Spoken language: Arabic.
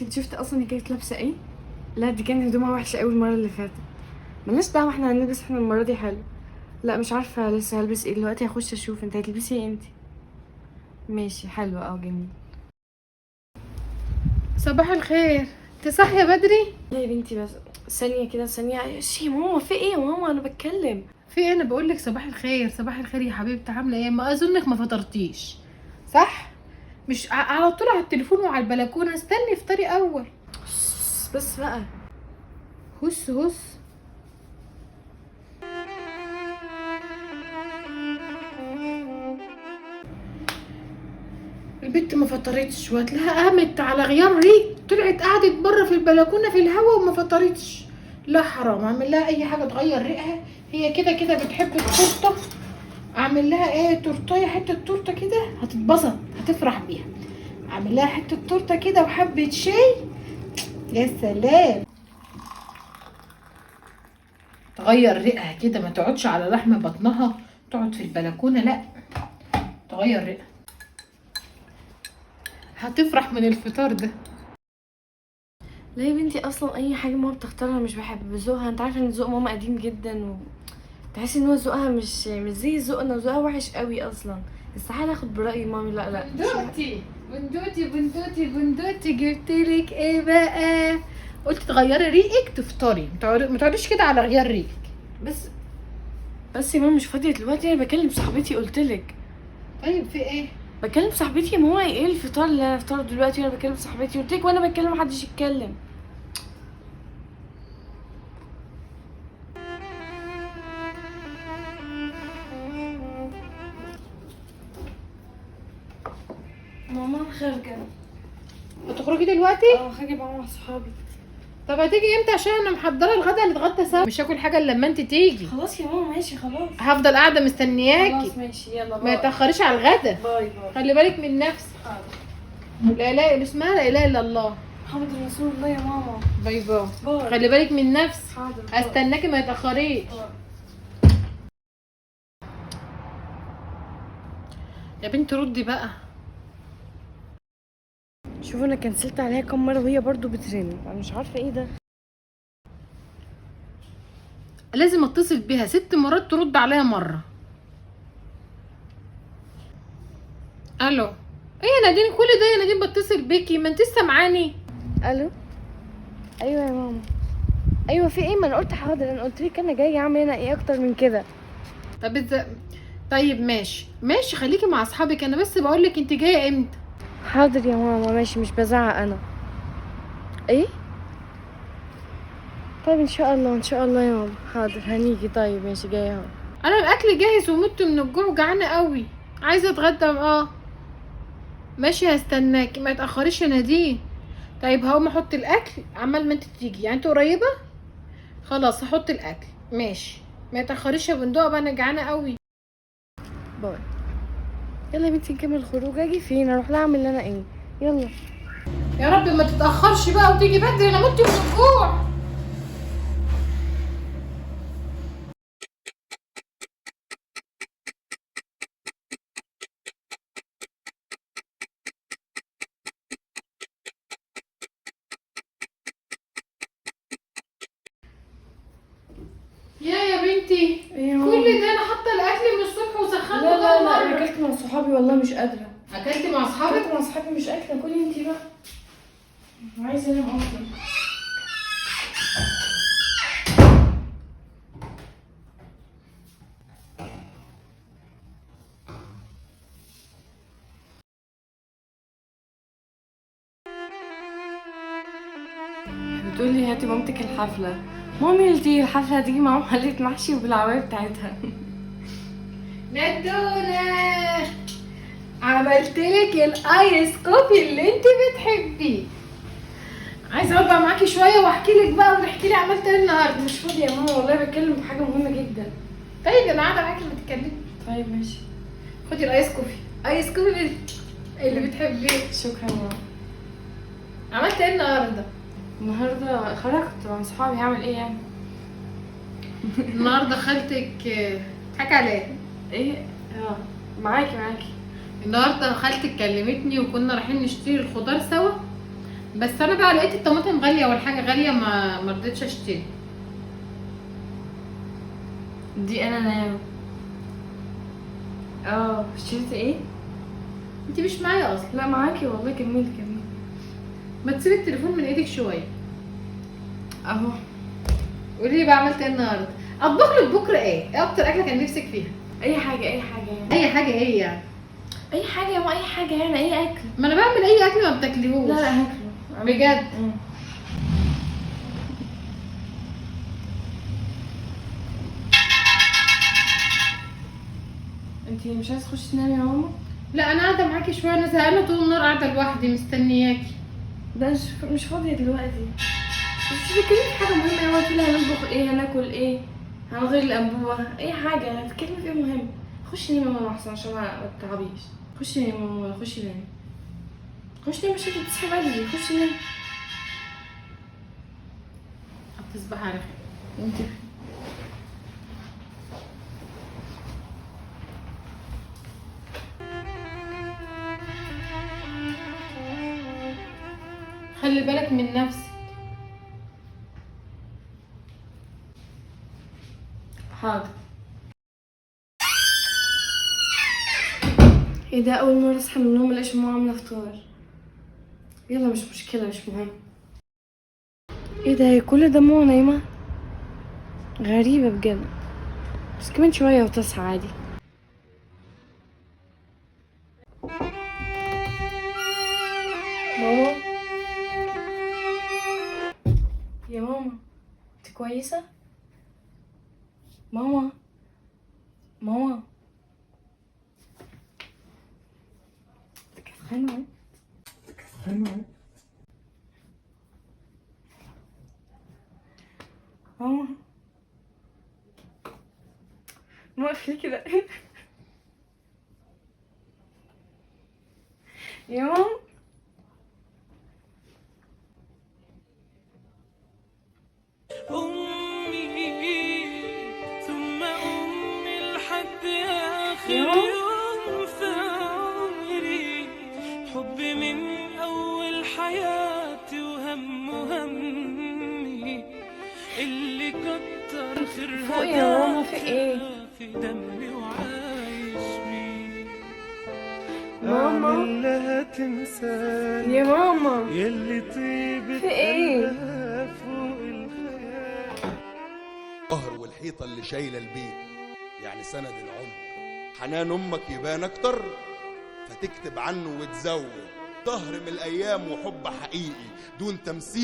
انت شفت اصلا هي كانت لابسه ايه؟ لا دي كانت هدومها وحشه قوي المره اللي فاتت. ملناش دعوه، احنا هنلبس احنا المره دي حلو. لا مش عارفه لسه هلبس ايه دلوقتي، هخش اشوف. انت هتلبسي ايه انت؟ ماشي حلو جميل. صباح الخير. انت صاحيه بدري؟ لا يا بنتي بس ثانيه كده ثانيه. شي ماما في ايه يا ماما؟ انا بتكلم. في ايه؟ انا بقول لك صباح الخير. صباح الخير يا حبيبتي، عامله ايه؟ ما اظنك ما فطرتيش صح؟ مش على طول على التليفون وعلى البلكونه. استني افطري اول. بس بقى. هس هس. البت ما فطرتش وهتلاقيها قامت على غيار ريق، طلعت قعدت بره في البلكونه في الهوا وما فطرتش. لا حرام، اعمل لها اي حاجه تغير ريقها. هي كده كده بتحب التورته. اعمل لها ايه؟ تورتيه، حته تورته كده هتتبسط هتفرح بيها. اعمل لها حته تورته كده وحبه شاي. يا سلام. تغير ريقها كده، ما تقعدش على لحم بطنها تقعد في البلكونه، لا تغير ريقها. هتفرح من الفطار ده. لا يا بنتي اصلا اي حاجه ماما بتختارها مش بحب ذوقها. انت عارفه ان ذوق ماما قديم جدا، تحسي ان هو ذوقها مش زي ذوقنا، ذوقها وحش قوي اصلا. استحاله اخد براي مامي. لا لا بندوتي بندوتي بندوتي بندوتي، جبتلك ايه بقى؟ قلت تغيري ريقك تفطري، ما تقعديش كده على غيار ريقك. بس بس يا ماما مش فاضيه دلوقتي، انا بكلم صاحبتي قلتلك. طيب في ايه؟ بكلم صاحبتي يا ماما. ايه الفطار اللي انا افطره دلوقتي وانا بكلم صاحبتي؟ قلتلك وانا بتكلم محدش يتكلم. ماما انا خارجه. هتخرجي دلوقتي؟ خارجه بقى مع صحابي. طب هتيجي امتى؟ عشان انا محضره الغدا نتغدى سوا. مش هاكل حاجه الا لما انت تيجي. خلاص يا ماما ماشي خلاص. هفضل قاعده مستنياكي. خلاص ماشي يلا ما باي. يتاخريش على الغدا. باي باي. خلي بالك من نفسك. لا اله الا اسمها لا اله الا الله. محمد رسول الله يا ماما. باي باي. باي. خلي بالك من نفسك. حاضر. هستناكي ما يتاخريش. يا بنتي ردي بقى. شوف انا كنسلت عليها كام مره وهي برضو بترن، انا مش عارفه ايه ده. لازم اتصل بيها 6 مرات ترد عليا مره. الو. ايه يا نادين كل ده؟ يا نادين بتصل بيكي ما انت سامعاني. الو. ايوه يا ماما. ايوه في ايه؟ ما انا قلت حاضر، انا قلت لك انا جايه اعمل هنا ايه اكتر من كده. طب طيب ماشي ماشي، خليكي مع اصحابك. انا بس بقول لك انت جايه امتى. حاضر يا ماما ماشي، مش بزعق انا. ايه؟ طيب ان شاء الله ان شاء الله يا ماما. حاضر هنيجي. طيب ماشي جايه اهو. انا الاكل جاهز ومت من الجوع، جعانه قوي عايزه اتغدى. ماشي هستناكي ما يتاخريش يا نادين. طيب هقوم احط الاكل عمال ما انت تيجي، يعني انت قريبه. خلاص هحط الاكل ماشي. ما يتاخريش يا بندقه بقى، انا جعانه قوي. باي. يلا يا بنتي نكمل الخروج. اجي فين؟ اروح لها اعمل انا ايه؟ يلا. يا رب ما تتاخرش بقى وتيجي بدري، انا مت من الجوع. يا بنتي ايه يا كل ماما؟ ده انا حاطه الاكل من الصبح وسخنته لا لا لا كام انا مره. اكلت مع صحابي والله مش قادره. اكلت مع اصحابك؟ اكلت مع صحابي مش اكله. كلي انتي بقى. عايزه انام اصلا. بتقولي هاتي مامتك الحفله. مامي اللي تيجي الحفله هتيجي معاهم حلة محشي وبالعوايه بتاعتها. ندونة عملتلك الايس كوفي اللي انت بتحبيه. عايزه اقعد بقى معاكي شويه واحكي لك بقى وتحكي لي عملت ايه النهارده. مش فاضيه يا ماما والله، بتكلم في حاجه مهمه جدا. طيب انا قاعده معاكي ما تتكلمي. طيب ماشي. خدي الايس كوفي. ايس كوفي اللي بتحبيه. شكرا يا ماما. عملت ايه النهارده؟ النهارده خرجت مع صحابي. هعمل ايه يعني؟ النهارده خالتك حكى عليا. ايه؟ معاكي. النهارده خالتك كلمتني وكنا رايحين نشتري الخضار سوا، بس انا بقى لقيت الطماطم غاليه والحاجه غاليه، ما رضيتش اشتري. دي انا ناوي. اشتريت ايه؟ انت مش معايا اصلا. لا معاكي والله، كملي كملي. ما تسيبي التليفون من ايدك شويه. اهو. قولي لي بقى عملت ايه النهارده؟ اطبخ لك بكره ايه اكتر اكله كان نفسك فيها؟ اي حاجه اي حاجه يعني. اي حاجه ايه يعني؟ اي حاجه يا ماما، اي حاجه يعني، اي اكل. ما انا بعمل اي اكل ما بتاكليهوش. لا لا هاكله بجد؟ انتي مش عايزه تخشي تنامي يا ماما؟ لا انا قاعده معاكي شويه، انا زهقانه طول النهار قاعده لوحدي مستنياكي. ده مش فاضيه دلوقتي. بس بتتكلمي في حاجه مهمه يا ماما، قلتلي هنطبخ ايه، هناكل ايه، هنغير الانبوبه، اي حاجه هتتكلمي فيها مهم. خشي نامي يا ماما احسن عشان ما تتعبيش. خشي نامي يا ماما، خشي نامي. خشي نامي عشان تصحي بدري، خشي نامي. هتصبحي على خير. انتي خلي بالك من نفسك. حاضر. ايه ده، اول مره اصحى من النوم الاقيش ماما عامله فطار. يلا مش مشكله، مش مهم. ايه ده، هي كل ده ماما نايمه؟ غريبه بجد. بس كمان شويه وتصحى عادي. ماما، يا ماما انت كويسه؟ ماما، ماما كفخانه. ماما، ما اقفلي كده. يا ماما. أمي ثم أمي لحد آخر يوم. يوم في عمري، حبي من أول حياتي وهم همي اللي كتر خيرها فوق يا ماما، في ايه؟ في دمي وعايش بيه. ماما. أعمل لها تمثال يا ماما يلي طيبة في ايه؟ قلبها فوق الخيال. الظهر والحيطة اللي شايلة البيت يعني سند العمر. حنان أمك يبان أكتر فتكتب عنه وتزود. ظهر من الأيام وحب حقيقي دون تمثيل.